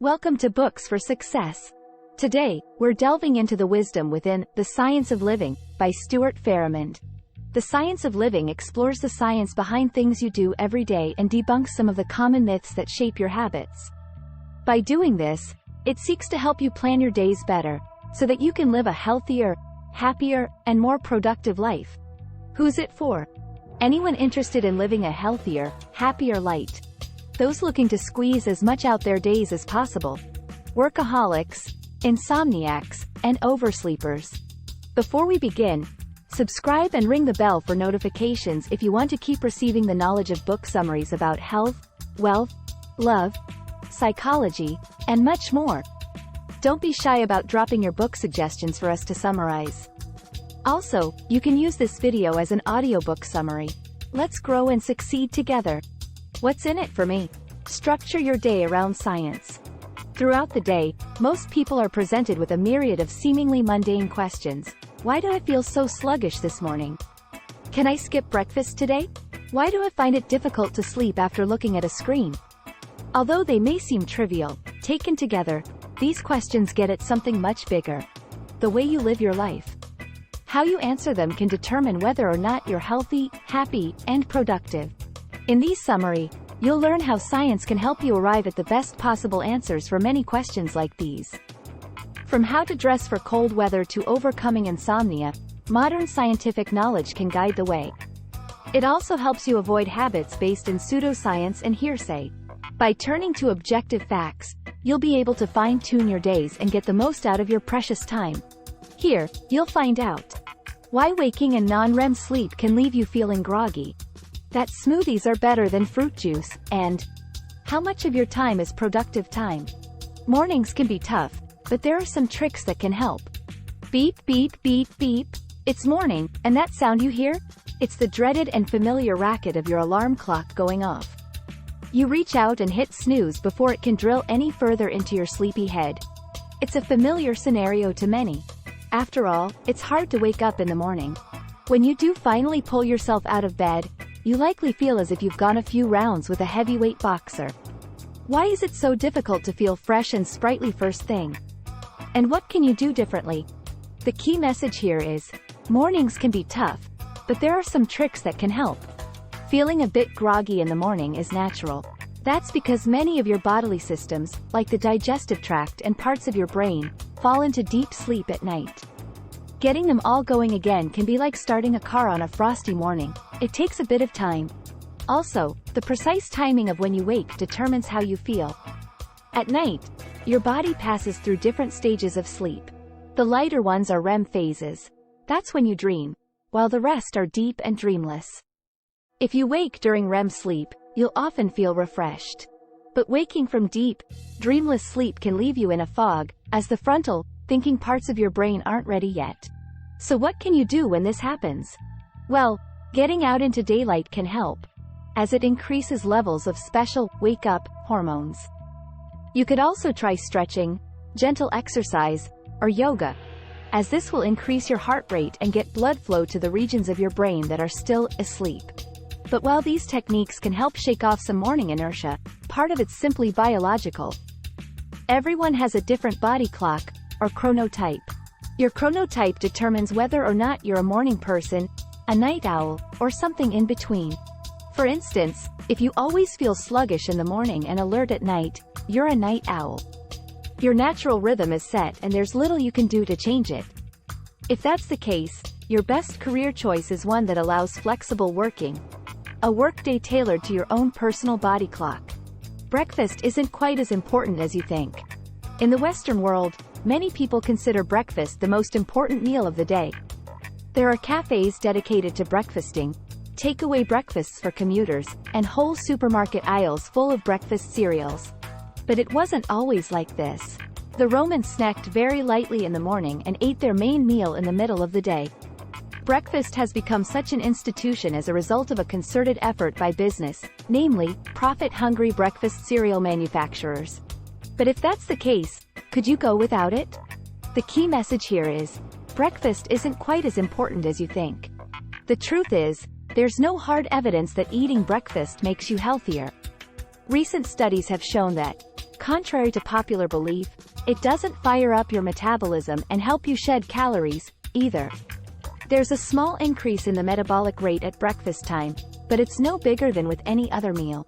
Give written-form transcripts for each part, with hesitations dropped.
Welcome to Books for Success. Today, we're delving into the wisdom within The Science of Living by Stuart Farrimond. The Science of Living explores the science behind things you do every day and debunks some of the common myths that shape your habits. By doing this, it seeks to help you plan your days better, so that you can live a healthier, happier, and more productive life. Who's it for? Anyone interested in living a healthier, happier life. Those looking to squeeze as much out their days as possible. Workaholics, insomniacs, and oversleepers. Before we begin, subscribe and ring the bell for notifications if you want to keep receiving the knowledge of book summaries about health, wealth, love, psychology, and much more. Don't be shy about dropping your book suggestions for us to summarize. Also, you can use this video as an audiobook summary. Let's grow and succeed together. What's in it for me? Structure your day around science. Throughout the day, most people are presented with a myriad of seemingly mundane questions. Why do I feel so sluggish this morning? Can I skip breakfast today? Why do I find it difficult to sleep after looking at a screen? Although they may seem trivial, taken together, these questions get at something much bigger. The way you live your life. How you answer them can determine whether or not you're healthy, happy, and productive. In this summary, you'll learn how science can help you arrive at the best possible answers for many questions like these. From how to dress for cold weather to overcoming insomnia, modern scientific knowledge can guide the way. It also helps you avoid habits based in pseudoscience and hearsay. By turning to objective facts, you'll be able to fine-tune your days and get the most out of your precious time. Here, you'll find out why waking and non-REM sleep can leave you feeling groggy, that smoothies are better than fruit juice, and how much of your time is productive time. Mornings can be tough, but there are some tricks that can help. Beep, beep, beep, beep. It's morning, and that sound you hear? It's the dreaded and familiar racket of your alarm clock going off. You reach out and hit snooze before it can drill any further into your sleepy head. It's a familiar scenario to many. After all, it's hard to wake up in the morning. When you do finally pull yourself out of bed, you likely feel as if you've gone a few rounds with a heavyweight boxer. Why is it so difficult to feel fresh and sprightly first thing? And what can you do differently? The key message here is, mornings can be tough, but there are some tricks that can help. Feeling a bit groggy in the morning is natural. That's because many of your bodily systems, like the digestive tract and parts of your brain, fall into deep sleep at night. Getting them all going again can be like starting a car on a frosty morning. It takes a bit of time. Also, the precise timing of when you wake determines how you feel. At night, your body passes through different stages of sleep. The lighter ones are REM phases. That's when you dream, while the rest are deep and dreamless. If you wake during REM sleep, you'll often feel refreshed. But waking from deep, dreamless sleep can leave you in a fog, as the frontal, thinking parts of your brain aren't ready yet. So what can you do when this happens? Well, getting out into daylight can help, as it increases levels of special wake-up hormones. You could also try stretching, gentle exercise, or yoga, as this will increase your heart rate and get blood flow to the regions of your brain that are still asleep. But while these techniques can help shake off some morning inertia, part of it's simply biological. Everyone has a different body clock, or chronotype. Your chronotype determines whether or not you're a morning person, a night owl, or something in between. For instance, if you always feel sluggish in the morning and alert at night, you're a night owl. Your natural rhythm is set and there's little you can do to change it. If that's the case, your best career choice is one that allows flexible working. A workday tailored to your own personal body clock. Breakfast isn't quite as important as you think. In the Western world, many people consider breakfast the most important meal of the day. There are cafes dedicated to breakfasting, takeaway breakfasts for commuters, and whole supermarket aisles full of breakfast cereals. But it wasn't always like this. The Romans snacked very lightly in the morning and ate their main meal in the middle of the day. Breakfast has become such an institution as a result of a concerted effort by business, namely, profit-hungry breakfast cereal manufacturers. But if that's the case, could you go without it? The key message here is, breakfast isn't quite as important as you think. The truth is, there's no hard evidence that eating breakfast makes you healthier. Recent studies have shown that contrary to popular belief, it doesn't fire up your metabolism and help you shed calories, either. There's a small increase in the metabolic rate at breakfast time, but it's no bigger than with any other meal.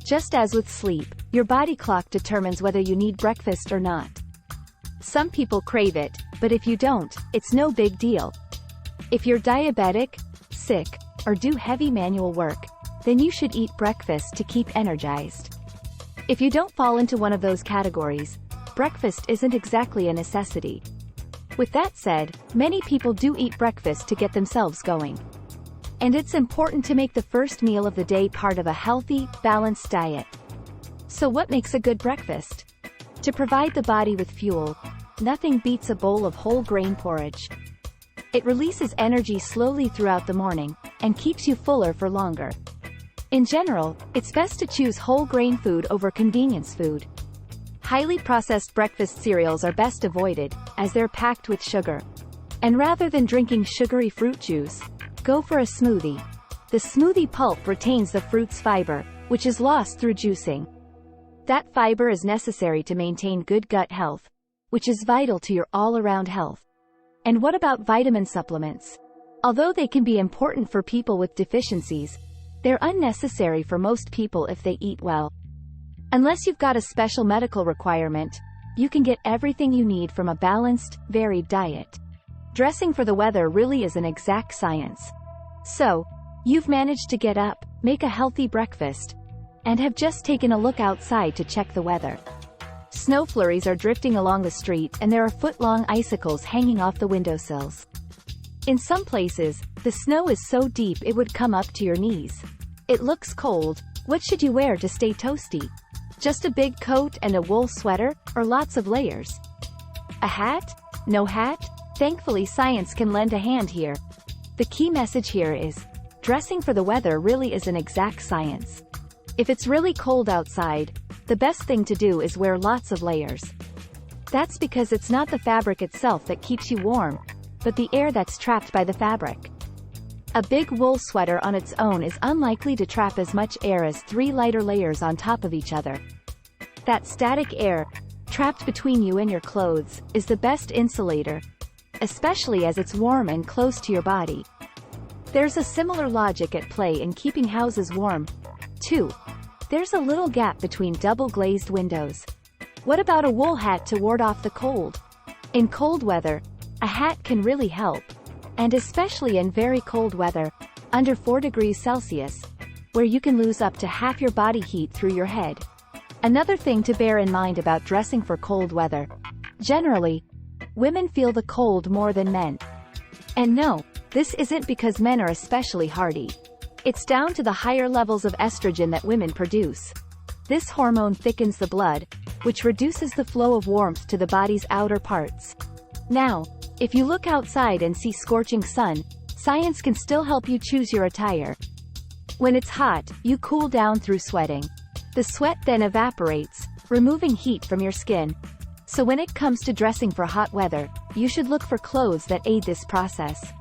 Just as with sleep, your body clock determines whether you need breakfast or not. Some people crave it, but if you don't, it's no big deal. If you're diabetic, sick, or do heavy manual work, then you should eat breakfast to keep energized. If you don't fall into one of those categories, breakfast isn't exactly a necessity. With that said, many people do eat breakfast to get themselves going. And it's important to make the first meal of the day part of a healthy, balanced diet. So what makes a good breakfast? To provide the body with fuel, nothing beats a bowl of whole grain porridge. It releases energy slowly throughout the morning, and keeps you fuller for longer. In general, it's best to choose whole grain food over convenience food. Highly processed breakfast cereals are best avoided, as they're packed with sugar. And rather than drinking sugary fruit juice, go for a smoothie. The smoothie pulp retains the fruit's fiber, which is lost through juicing. That fiber is necessary to maintain good gut health, which is vital to your all-around health. And what about vitamin supplements? Although they can be important for people with deficiencies, they're unnecessary for most people if they eat well. Unless you've got a special medical requirement, you can get everything you need from a balanced, varied diet. Dressing for the weather really is an exact science. So, you've managed to get up, make a healthy breakfast, and have just taken a look outside to check the weather. Snow flurries are drifting along the street and there are foot-long icicles hanging off the windowsills. In some places, the snow is so deep it would come up to your knees. It looks cold. What should you wear to stay toasty? Just a big coat and a wool sweater, or lots of layers? A hat? No hat? Thankfully, science can lend a hand here. The key message here is, dressing for the weather really is an exact science. If it's really cold outside, the best thing to do is wear lots of layers. That's because it's not the fabric itself that keeps you warm, but the air that's trapped by the fabric. A big wool sweater on its own is unlikely to trap as much air as 3 lighter layers on top of each other. That static air, trapped between you and your clothes, is the best insulator, especially as it's warm and close to your body. There's a similar logic at play in keeping houses warm, too. There's a little gap between double-glazed windows. What about a wool hat to ward off the cold? In cold weather, a hat can really help, and especially in very cold weather, under 4 degrees Celsius, where you can lose up to half your body heat through your head. Another thing to bear in mind about dressing for cold weather. Generally, women feel the cold more than men. And no, this isn't because men are especially hardy. It's down to the higher levels of estrogen that women produce. This hormone thickens the blood, which reduces the flow of warmth to the body's outer parts. Now, if you look outside and see scorching sun, science can still help you choose your attire. When it's hot, you cool down through sweating. The sweat then evaporates, removing heat from your skin. So when it comes to dressing for hot weather, you should look for clothes that aid this process.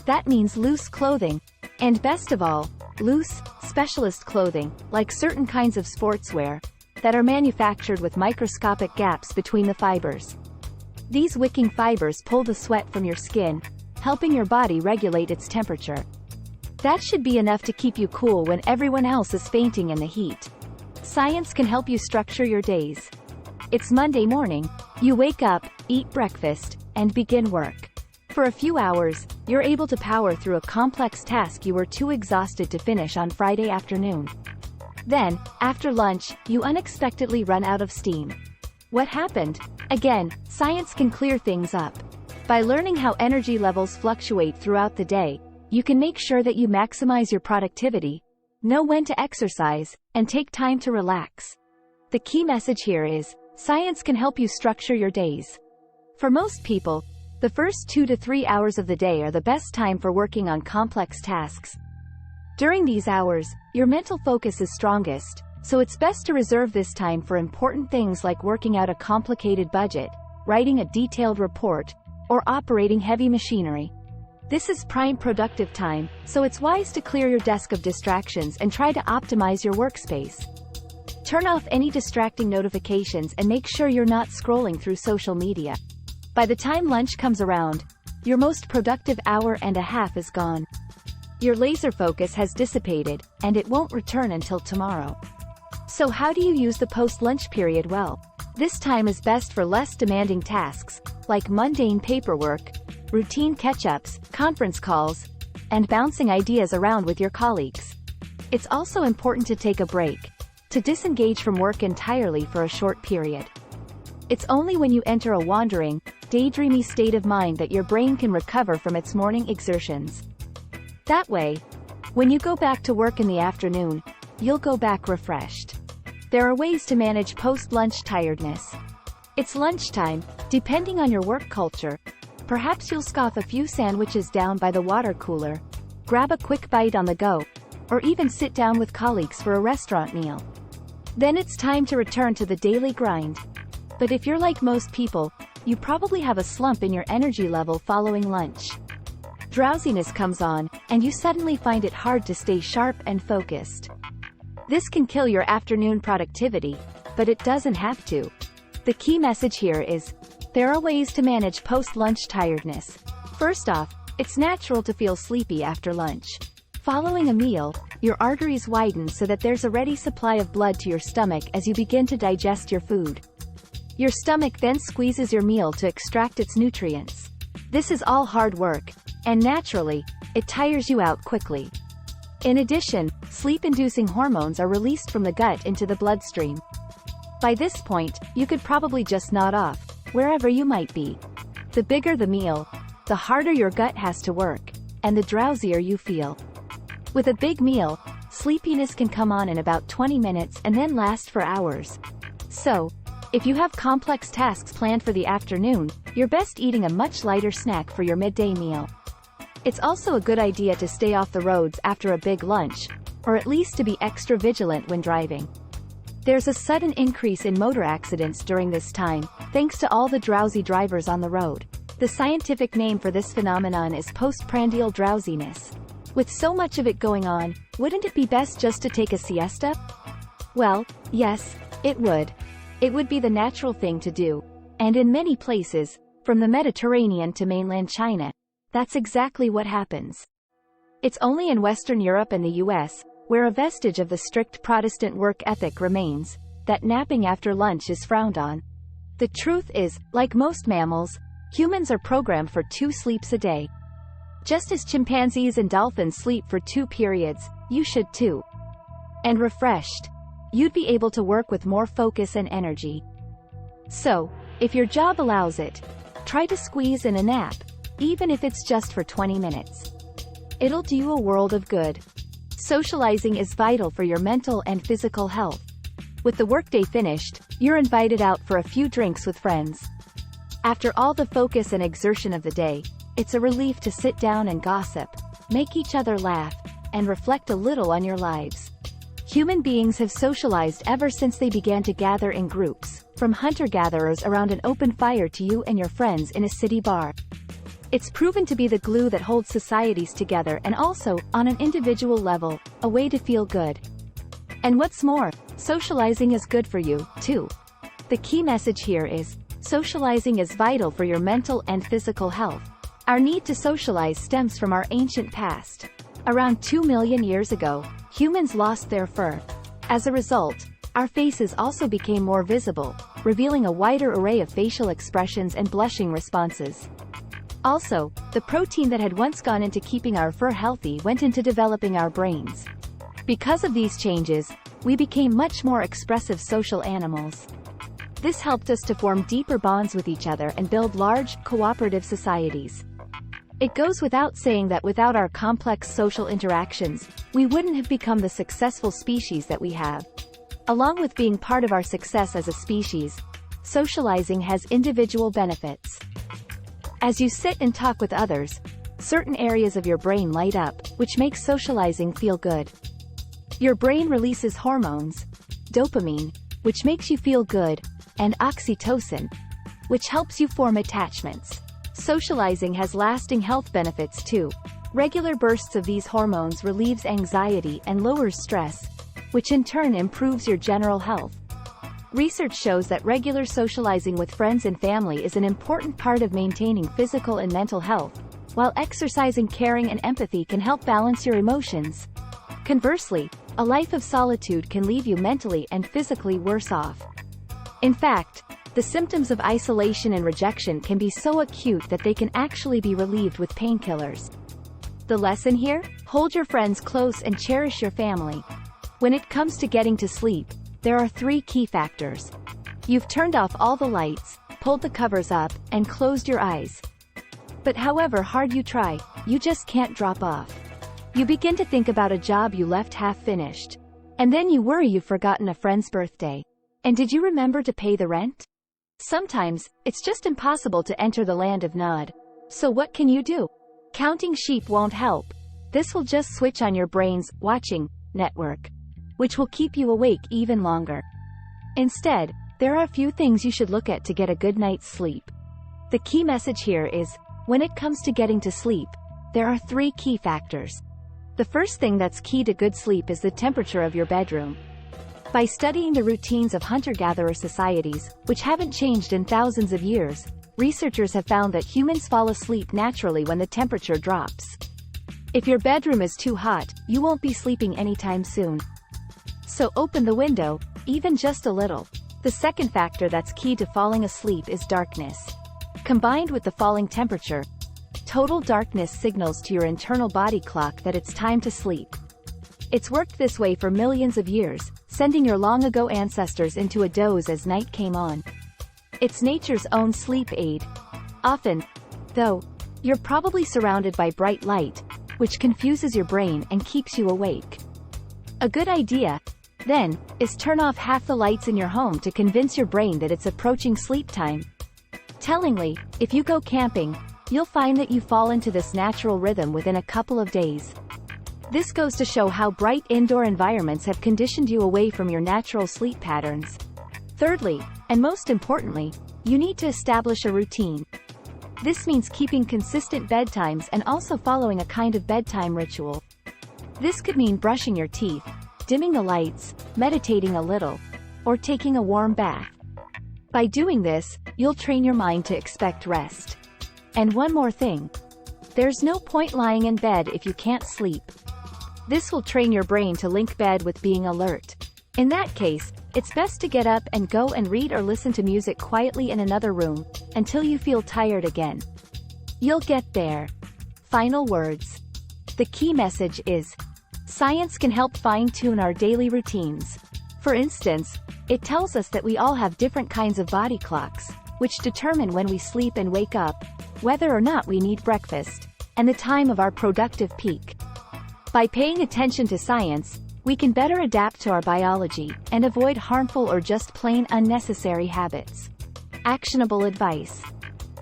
That means loose clothing, and best of all, loose, specialist clothing, like certain kinds of sportswear, that are manufactured with microscopic gaps between the fibers. These wicking fibers pull the sweat from your skin, helping your body regulate its temperature. That should be enough to keep you cool when everyone else is fainting in the heat. Science can help you structure your days. It's Monday morning, you wake up, eat breakfast, and begin work. For a few hours, you're able to power through a complex task you were too exhausted to finish on Friday afternoon. Then, after lunch, you unexpectedly run out of steam. What happened? Again, science can clear things up. By learning how energy levels fluctuate throughout the day, you can make sure that you maximize your productivity, know when to exercise, and take time to relax. The key message here is, science can help you structure your days. For most people, the first 2 to 3 hours of the day are the best time for working on complex tasks. During these hours, your mental focus is strongest, so it's best to reserve this time for important things like working out a complicated budget, writing a detailed report, or operating heavy machinery. This is prime productive time, so it's wise to clear your desk of distractions and try to optimize your workspace. Turn off any distracting notifications and make sure you're not scrolling through social media. By the time lunch comes around, your most productive hour and a half is gone. Your laser focus has dissipated, and it won't return until tomorrow. So how do you use the post-lunch period well? This time is best for less demanding tasks, like mundane paperwork, routine catch-ups, conference calls, and bouncing ideas around with your colleagues. It's also important to take a break, to disengage from work entirely for a short period. It's only when you enter a wandering, daydreamy state of mind that your brain can recover from its morning exertions. That way, when you go back to work in the afternoon, you'll go back refreshed. There are ways to manage post-lunch tiredness. It's lunchtime, depending on your work culture. Perhaps you'll scoff a few sandwiches down by the water cooler, grab a quick bite on the go, or even sit down with colleagues for a restaurant meal. Then it's time to return to the daily grind. But if you're like most people, you probably have a slump in your energy level following lunch. Drowsiness comes on, and you suddenly find it hard to stay sharp and focused. This can kill your afternoon productivity, but it doesn't have to. The key message here is, there are ways to manage post-lunch tiredness. First off, it's natural to feel sleepy after lunch. Following a meal, your arteries widen so that there's a ready supply of blood to your stomach as you begin to digest your food. Your stomach then squeezes your meal to extract its nutrients. This is all hard work, and naturally, it tires you out quickly. In addition, sleep-inducing hormones are released from the gut into the bloodstream. By this point, you could probably just nod off, wherever you might be. The bigger the meal, the harder your gut has to work, and the drowsier you feel. With a big meal, sleepiness can come on in about 20 minutes and then last for hours. So, if you have complex tasks planned for the afternoon, you're best eating a much lighter snack for your midday meal. It's also a good idea to stay off the roads after a big lunch, or at least to be extra vigilant when driving. There's a sudden increase in motor accidents during this time, thanks to all the drowsy drivers on the road. The scientific name for this phenomenon is postprandial drowsiness. With so much of it going on, wouldn't it be best just to take a siesta? Well, yes, it would. It would be the natural thing to do. And in many places, from the Mediterranean to mainland China, that's exactly what happens. It's only in Western Europe and the US, where a vestige of the strict Protestant work ethic remains, that napping after lunch is frowned on. The truth is, like most mammals, humans are programmed for 2 sleeps a day. Just as chimpanzees and dolphins sleep for 2 periods, you should too. And refreshed, you'd be able to work with more focus and energy. So, if your job allows it, try to squeeze in a nap, even if it's just for 20 minutes. It'll do you a world of good. Socializing is vital for your mental and physical health. With the workday finished, you're invited out for a few drinks with friends. After all the focus and exertion of the day, it's a relief to sit down and gossip, make each other laugh, and reflect a little on your lives. Human beings have socialized ever since they began to gather in groups, from hunter-gatherers around an open fire to you and your friends in a city bar. It's proven to be the glue that holds societies together and also, on an individual level, a way to feel good. And what's more, socializing is good for you, too. The key message here is, socializing is vital for your mental and physical health. Our need to socialize stems from our ancient past. Around 2 million years ago, humans lost their fur. As a result, our faces also became more visible, revealing a wider array of facial expressions and blushing responses. Also, the protein that had once gone into keeping our fur healthy went into developing our brains. Because of these changes, we became much more expressive social animals. This helped us to form deeper bonds with each other and build large, cooperative societies. It goes without saying that without our complex social interactions, we wouldn't have become the successful species that we have. Along with being part of our success as a species, socializing has individual benefits. As you sit and talk with others, certain areas of your brain light up, which makes socializing feel good. Your brain releases hormones, dopamine, which makes you feel good, and oxytocin, which helps you form attachments. Socializing has lasting health benefits too. Regular bursts of these hormones relieves anxiety and lowers stress, which in turn improves your general health. Research shows that regular socializing with friends and family is an important part of maintaining physical and mental health, while exercising caring and empathy can help balance your emotions. Conversely, a life of solitude can leave you mentally and physically worse off. In fact, the symptoms of isolation and rejection can be so acute that they can actually be relieved with painkillers. The lesson here? Hold your friends close and cherish your family. When it comes to getting to sleep, there are 3 key factors. You've turned off all the lights, pulled the covers up, and closed your eyes. But however hard you try, you just can't drop off. You begin to think about a job you left half finished. And then you worry you've forgotten a friend's birthday. And did you remember to pay the rent? Sometimes, it's just impossible to enter the land of Nod. So what can you do? Counting sheep won't help. This will just switch on your brain's watching network, which will keep you awake even longer. Instead, there are a few things you should look at to get a good night's sleep. The key message here is, when it comes to getting to sleep, there are 3 key factors. The first thing that's key to good sleep is the temperature of your bedroom. By studying the routines of hunter-gatherer societies, which haven't changed in thousands of years, researchers have found that humans fall asleep naturally when the temperature drops. If your bedroom is too hot, you won't be sleeping anytime soon. So open the window, even just a little. The second factor that's key to falling asleep is darkness. Combined with the falling temperature, total darkness signals to your internal body clock that it's time to sleep. It's worked this way for millions of years, sending your long-ago ancestors into a doze as night came on. It's nature's own sleep aid. Often, though, you're probably surrounded by bright light, which confuses your brain and keeps you awake. A good idea, then, is turn off half the lights in your home to convince your brain that it's approaching sleep time. Tellingly, if you go camping, you'll find that you fall into this natural rhythm within a couple of days. This goes to show how bright indoor environments have conditioned you away from your natural sleep patterns. Thirdly, and most importantly, you need to establish a routine. This means keeping consistent bedtimes and also following a kind of bedtime ritual. This could mean brushing your teeth, dimming the lights, meditating a little, or taking a warm bath. By doing this, you'll train your mind to expect rest. And one more thing. There's no point lying in bed if you can't sleep. This will train your brain to link bed with being alert. In that case, it's best to get up and go and read or listen to music quietly in another room, until you feel tired again. You'll get there. Final words. The key message is, science can help fine-tune our daily routines. For instance, it tells us that we all have different kinds of body clocks, which determine when we sleep and wake up, whether or not we need breakfast, and the time of our productive peak. By paying attention to science, we can better adapt to our biology and avoid harmful or just plain unnecessary habits. Actionable advice.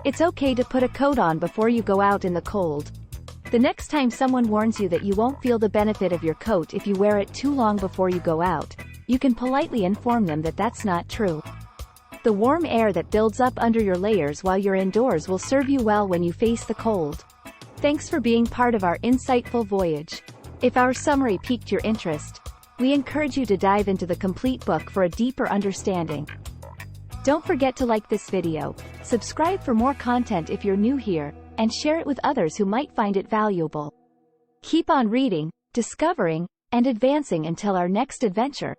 It's okay to put a coat on before you go out in the cold. The next time someone warns you that you won't feel the benefit of your coat if you wear it too long before you go out, you can politely inform them that that's not true. The warm air that builds up under your layers while you're indoors will serve you well when you face the cold. Thanks for being part of our insightful voyage. If our summary piqued your interest, we encourage you to dive into the complete book for a deeper understanding. Don't forget to like this video, subscribe for more content if you're new here, and share it with others who might find it valuable. Keep on reading, discovering, and advancing until our next adventure.